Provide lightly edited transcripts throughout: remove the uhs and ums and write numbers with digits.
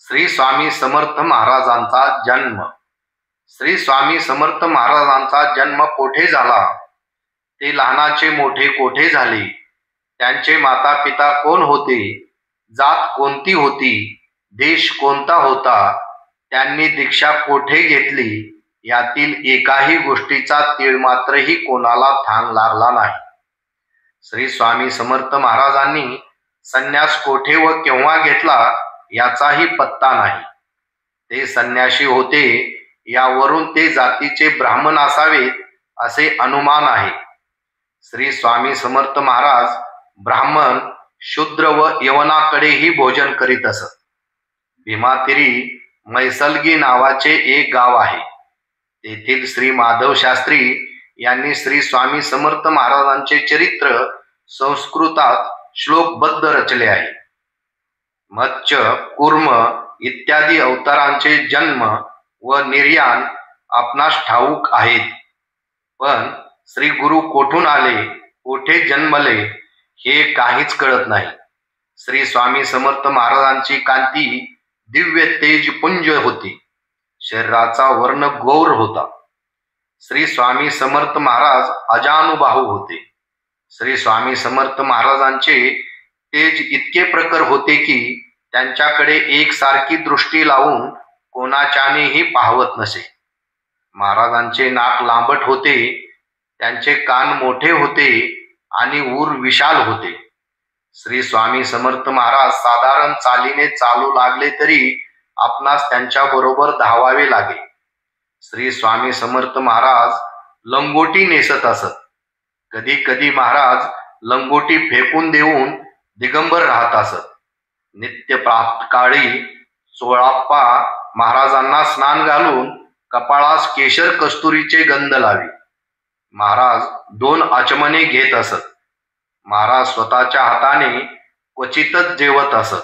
श्री स्वामी समर्थ महाराजांचा जन्म. श्री स्वामी समर्थ महाराजांचा जन्म कोठे झाला, ते लहानाचे मोठे कोठे झाले, त्यांचे माता पिता कोण होते, जात कोणती होती, देश कोणता होता, त्यांनी दीक्षा कोठे घेतली, यातील एकाही गोष्टीचा तीळ मात्रही कोणाला थांग लागला नाही. श्री स्वामी समर्थ महाराजांनी संन्यास कोठे व केव्हा घेतला याचाही पत्ता नाही. ते संन्यासी होते यावरून ते जातीचे ब्राह्मण असावेत असे अनुमान आहे. श्री स्वामी समर्थ महाराज ब्राह्मण, शूद्र व यवनाकडेही भोजन करीत असत. भीमातिरी मैसलगी नावाचे एक गाव आहे. तेथील श्री माधव शास्त्री यांनी श्री स्वामी समर्थ महाराजांचे चरित्र संस्कृतात श्लोकबद्ध रचले आहे. मत्स्य, कूर्म इत्यादी अवतारांचे जन्म व निर्याण आपणास ठाऊक आहेत, पण श्री गुरु कोठून आले, कोठे जन्मले हे काहीच कळत नाही. श्री स्वामी समर्थ महाराजांची कांती दिव्य तेजपुंज होती. शरीराचा वर्ण गौर होता. श्री स्वामी समर्थ महाराज अजानुबाहू होते. श्री स्वामी समर्थ महाराजांचे तेज इतके प्रखर होते की त्यांच्याकडे एकसारखी दृष्टी लावून कोणाच्यानेही पाहवत नसे. महाराजांचे नाक लांबट होते, त्यांचे कान मोठे होते आणि ऊर विशाल होते. श्री स्वामी समर्थ महाराज साधारण चालीने चालू लागले तरी आपणास त्यांच्या बरोबर धावावे लागे. श्री स्वामी समर्थ महाराज लंगोटी नेसत असत. कधी कधी महाराज लंगोटी फेकून देऊन दिगंबर राहत असत. नित्य प्रातकाळी चोळाप्पा महाराजांना स्नान घालून कपाळास केशर कस्तुरीचे गंध लावी. महाराज 2 आचमने घेत असत. महाराज स्वतःच्या हाताने क्वचितच जेवत असत.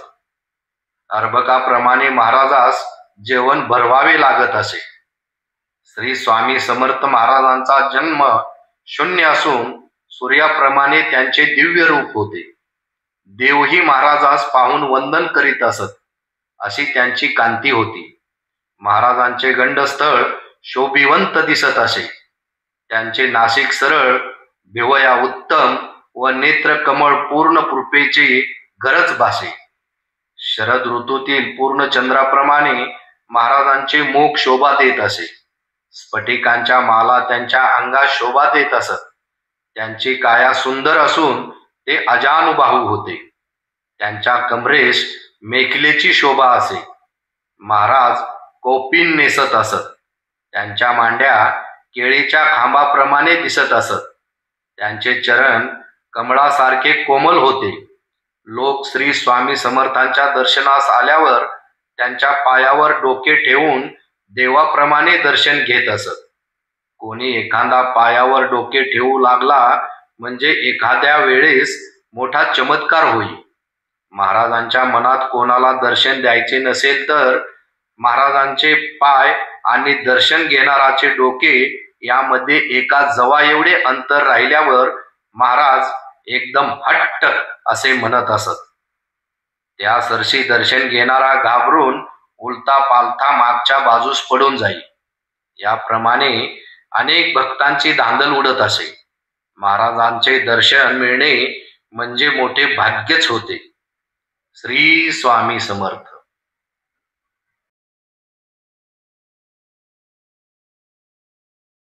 अर्भकाप्रमाणे महाराजास जेवण भरवावे लागत असे. श्री स्वामी समर्थ महाराजांचा जन्म शून्य असून सूर्याप्रमाणे त्यांचे दिव्य रूप होते. देवही महाराजास पाहून वंदन करीत असत, अशी त्यांची कांती होती. महाराजांचे गंडस्थळ शोभिवंत दिसत असे. त्यांचे नासिक सरळ, भिवया उत्तम व नेत्र कमळ पूर्ण कृपेची गरज भासे. शरद ऋतूतील पूर्ण चंद्राप्रमाणे महाराजांचे मुख शोभा देत असे. स्फटिकांच्या माला त्यांच्या अंगात शोभा देत असत. त्यांची काया सुंदर असून ते अजानुबाहू होते. त्यांच्या कमरेस मेखलेची शोभा असे. महाराज कौपीन नेसत असत. त्यांच्या मांड्या केळीच्या खांबाप्रमाणे दिसत असत. त्यांचे चरण कमळासारखे कोमल होते. लोक श्री स्वामी समर्थांच्या दर्शनास आल्यावर त्यांच्या पायावर डोके ठेवून देवाप्रमाणे दर्शन घेत असत. कोणी एखादा पायावर डोके ठेवू लागला म्हणजे एखाद्या वेळेस मोठा चमत्कार होई. महाराजांच्या मनात कोणाला दर्शन द्यायचे नसेल तर महाराजांचे पाय आणि दर्शन घेणाराचे डोके यामध्ये एका जवा एवढे अंतर राहिल्यावर महाराज एकदम हट्ट असे म्हणत असत. त्या सरशी दर्शन घेणारा घाबरून उलता पालथा मागच्या बाजूस पडून जाई. याप्रमाणे अनेक भक्तांची धांदल उडत असे. महाराजांचे दर्शन मिळणे म्हणजे मोठे भाग्यच होते. श्री स्वामी समर्थ.